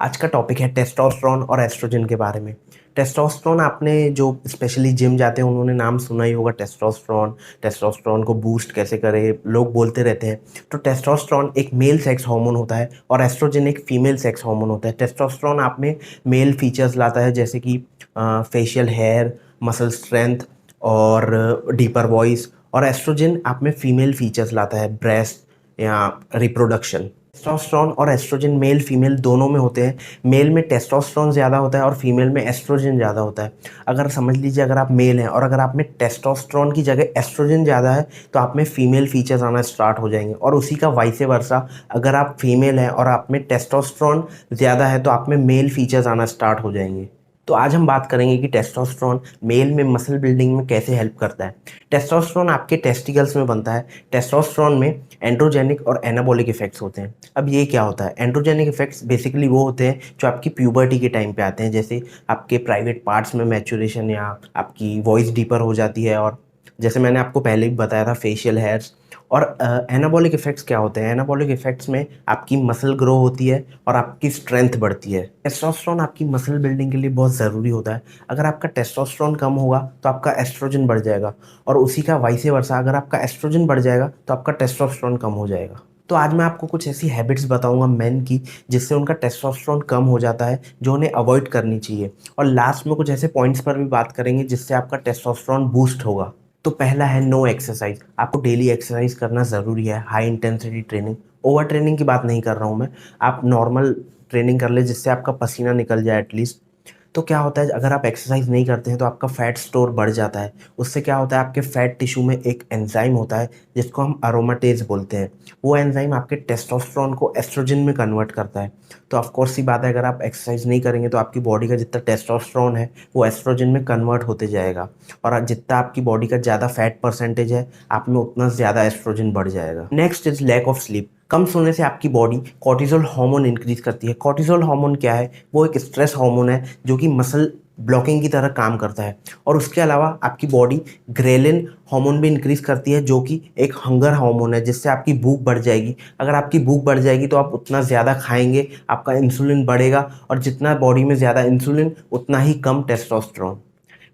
आज का टॉपिक है टेस्टोस्टेरोन और एस्ट्रोजन के बारे में। टेस्टोस्टेरोन आपने जो स्पेशली जिम जाते हैं उन्होंने नाम सुना ही होगा टेस्टोस्टेरोन। टेस्टोस्टेरोन को बूस्ट कैसे करें लोग बोलते रहते हैं। तो टेस्टोस्टेरोन एक मेल सेक्स हार्मोन होता है और एस्ट्रोजन एक फीमेल सेक्स हार्मोन होता है। टेस्टोस्टेरोन आप में मेल फीचर्स लाता है जैसे कि फेशियल हेयर, मसल स्ट्रेंथ और डीपर वॉइस। और एस्ट्रोजन आप में फीमेल फीचर्स लाता है, ब्रेस्ट या रिप्रोडक्शन। टेस्टोस्टेरोन और एस्ट्रोजन मेल फीमेल दोनों में होते हैं। मेल में टेस्टोस्टेरोन ज़्यादा होता है और फीमेल में एस्ट्रोजन ज़्यादा होता है। अगर समझ लीजिए अगर आप मेल हैं और अगर आप में टेस्टोस्टेरोन की जगह एस्ट्रोजन ज़्यादा है तो आप में फीमेल फीचर्स आना स्टार्ट हो जाएंगे, और उसी का वाइस वर्सा। अगर आप फीमेल हैं और आप में टेस्टोस्टेरोन ज़्यादा है तो आप में मेल फीचर्स आना स्टार्ट हो जाएंगे। तो आज हम बात करेंगे कि टेस्टोस्टेरोन मेल में मसल बिल्डिंग में कैसे हेल्प करता है। टेस्टोस्टेरोन आपके टेस्टिकल्स में बनता है। टेस्टोस्टेरोन में एंड्रोजेनिक और एनाबॉलिक इफेक्ट्स होते हैं। अब ये क्या होता है? एंड्रोजेनिक इफेक्ट्स बेसिकली वो होते हैं जो आपकी प्यूबर्टी के टाइम पे आते हैं, जैसे आपके प्राइवेट पार्ट्स में मैच्योरेशन या आपकी वॉइस डीपर हो जाती है, और जैसे मैंने आपको पहले भी बताया था फेशियल हेयर्स। और एनाबॉलिक इफेक्ट्स क्या होते हैं? एनाबॉलिक इफेक्ट्स में आपकी मसल ग्रो होती है और आपकी स्ट्रेंथ बढ़ती है। टेस्टोस्टेरोन आपकी मसल बिल्डिंग के लिए बहुत ज़रूरी होता है। अगर आपका टेस्टोस्टेरोन कम होगा तो आपका एस्ट्रोजन बढ़ जाएगा, और उसी का वाइस वर्सा, अगर आपका एस्ट्रोजन बढ़ जाएगा तो आपका टेस्टोस्टेरोन कम हो जाएगा। तो आज मैं आपको कुछ ऐसी हैबिट्स बताऊंगा मेन की जिससे उनका टेस्टोस्टेरोन कम हो जाता है, जो उन्हें अवॉइड करनी चाहिए। और लास्ट में कुछ ऐसे पॉइंट्स पर भी बात करेंगे जिससे आपका टेस्टोस्टेरोन बूस्ट होगा। तो पहला है नो एक्सरसाइज। आपको डेली एक्सरसाइज करना ज़रूरी है, high intensity training. Over training की बात नहीं कर रहा हूँ मैं। आप नॉर्मल ट्रेनिंग कर ले जिससे आपका पसीना निकल जाए एटलीस्ट। तो क्या होता है, अगर आप एक्सरसाइज नहीं करते हैं तो आपका फैट स्टोर बढ़ जाता है। उससे क्या होता है, आपके फैट टिश्यू में एक एंजाइम होता है जिसको हम अरोमाटेज बोलते हैं। वो एंजाइम आपके टेस्टोस्टेरोन को एस्ट्रोजन में कन्वर्ट करता है। तो ऑफ कोर्स सी बात है, अगर आप एक्सरसाइज नहीं करेंगे तो आपकी बॉडी का जितना टेस्टोस्टेरोन है वो एस्ट्रोजन में कन्वर्ट होते जाएगा, और जितना आपकी बॉडी का ज़्यादा फैट परसेंटेज है आप में उतना ज़्यादा एस्ट्रोजन बढ़ जाएगा। Next is lack of sleep. कम सोने से आपकी बॉडी कॉर्टिसोल हार्मोन इंक्रीज करती है। कॉर्टिसोल हार्मोन क्या है? वो एक स्ट्रेस हार्मोन है जो कि मसल ब्लॉकिंग की तरह काम करता है। और उसके अलावा आपकी बॉडी ग्रेलिन हार्मोन भी इंक्रीज करती है जो कि एक हंगर हार्मोन है, जिससे आपकी भूख बढ़ जाएगी। अगर आपकी भूख बढ़ जाएगी तो आप उतना ज़्यादा खाएंगे, आपका इंसुलिन बढ़ेगा, और जितना बॉडी में ज़्यादा इंसुलिन उतना ही कम टेस्टोस्टेरोन।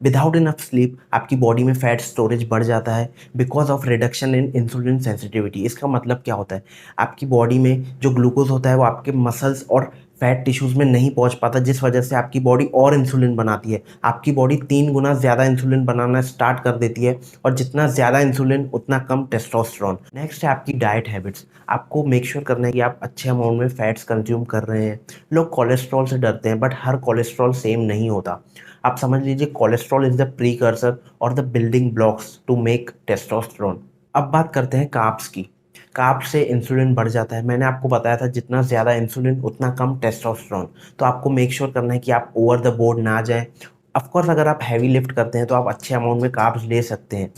विदाउट इनफ स्लीप आपकी बॉडी में फैट स्टोरेज बढ़ जाता है because of reduction in insulin sensitivity. इसका मतलब क्या होता है, आपकी बॉडी में जो ग्लूकोज होता है वो आपके मसल्स और फैट टिश्यूज में नहीं पहुंच पाता, जिस वजह से आपकी बॉडी और इंसुलिन बनाती है। आपकी बॉडी 3 गुना ज़्यादा इंसुलिन बनाना स्टार्ट कर देती है, और जितना ज़्यादा इंसुलिन उतना कम टेस्टोस्टेरोन। नेक्स्ट है आपकी डाइट हैबिट्स। आपको मेक श्योर करना है कि आप अच्छे अमाउंट में फैट्स कंज्यूम कर रहे हैं। लोग कोलेस्ट्रॉल से डरते हैं, बट हर कोलेस्ट्रॉल सेम नहीं होता। आप समझ लीजिए कोलेस्ट्रॉल इज द प्रीकर्सर और the building blocks to make testosterone. अब बात करते हैं कार्ब्स की। कार्ब्स से इंसुलिन बढ़ जाता है। मैंने आपको बताया था जितना ज़्यादा इंसुलिन उतना कम टेस्टोस्टेरोन। तो आपको मेक श्योर करना है कि आप ओवर द बोर्ड ना जाएं। ऑफ कोर्स अगर आप हैवी लिफ्ट करते हैं तो आप अच्छे अमाउंट में कार्ब्स ले सकते हैं।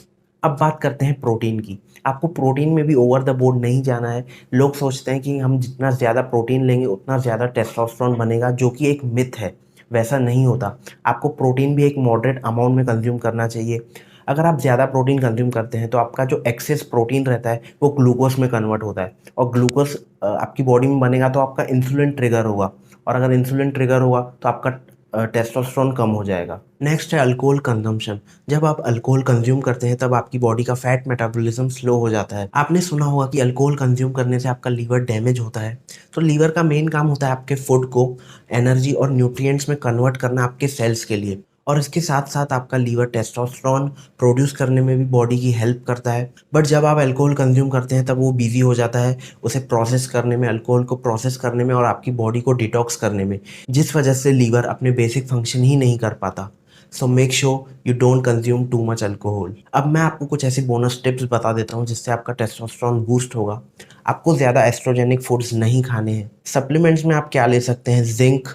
अब बात करते हैं प्रोटीन की। आपको प्रोटीन में भी ओवर द बोर्ड नहीं जाना है। लोग सोचते हैं कि हम जितना ज़्यादा प्रोटीन लेंगे उतना ज़्यादा टेस्टोस्टेरोन बनेगा, जो कि एक मिथ है। वैसा नहीं होता। आपको प्रोटीन भी एक मॉडरेट अमाउंट में कंज्यूम करना चाहिए। अगर आप ज़्यादा प्रोटीन कंज्यूम करते हैं तो आपका जो एक्सेस प्रोटीन रहता है वो ग्लूकोज में कन्वर्ट होता है, और ग्लूकोज आपकी बॉडी में बनेगा तो आपका इंसुलिन ट्रिगर होगा, और अगर इंसुलिन ट्रिगर हुआ तो आपका टेस्टोस्टेरोन कम हो जाएगा। नेक्स्ट है अल्कोहल कंजम्पशन। जब आप अल्कोहल कंज्यूम करते हैं तब आपकी बॉडी का फैट मेटाबॉलिज्म स्लो हो जाता है। आपने सुना होगा कि अल्कोहल कंज्यूम करने से आपका लीवर डैमेज होता है। तो लीवर का मेन काम होता है आपके फूड को एनर्जी और न्यूट्रिएंट्स में कन्वर्ट करना आपके सेल्स के लिए, और इसके साथ साथ आपका लीवर टेस्टोस्टेरोन प्रोड्यूस करने में भी बॉडी की हेल्प करता है। बट जब आप अल्कोहल कंज्यूम करते हैं तब वो बिजी हो जाता है उसे प्रोसेस करने में, अल्कोहल को प्रोसेस करने में और आपकी बॉडी को डिटॉक्स करने में, जिस वजह से लीवर अपने बेसिक फंक्शन ही नहीं कर पाता। So make sure you don't consume too much alcohol. अब मैं आपको कुछ ऐसी बोनस टिप्स बता देता हूँ जिससे आपका टेस्टोस्टेरोन बूस्ट होगा। आपको ज़्यादा एस्ट्रोजेनिक फूड्स नहीं खाने हैं। सप्लीमेंट्स में आप क्या ले सकते हैं? Zinc,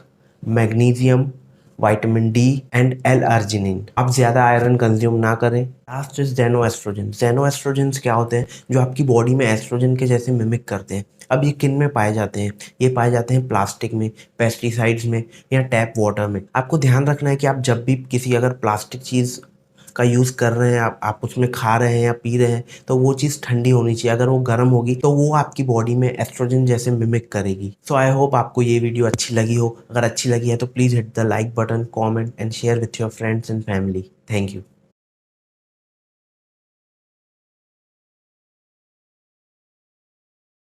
magnesium, vitamin D and L arginine. आप ज़्यादा आयरन कंज्यूम ना करें। लास्ट इज जेनो एस्ट्रोजन। जेनो एस्ट्रोजन्स क्या होते हैं? जो आपकी बॉडी में एस्ट्रोजन के जैसे मिमिक करते हैं। अब ये किन में पाए जाते हैं? ये पाए जाते हैं प्लास्टिक में, पेस्टिसाइड्स में, या टैप वाटर में। आपको ध्यान रखना है कि आप जब भी किसी अगर प्लास्टिक चीज़ का यूज़ कर रहे हैं, आप उसमें खा रहे हैं या पी रहे हैं, तो वो चीज़ ठंडी होनी चाहिए। अगर वो गर्म होगी तो वो आपकी बॉडी में एस्ट्रोजन जैसे मिमिक करेगी। सो आई होप आपको ये वीडियो अच्छी लगी हो। अगर अच्छी लगी है तो please hit the like button, comment and share with your friends and family. Thank you.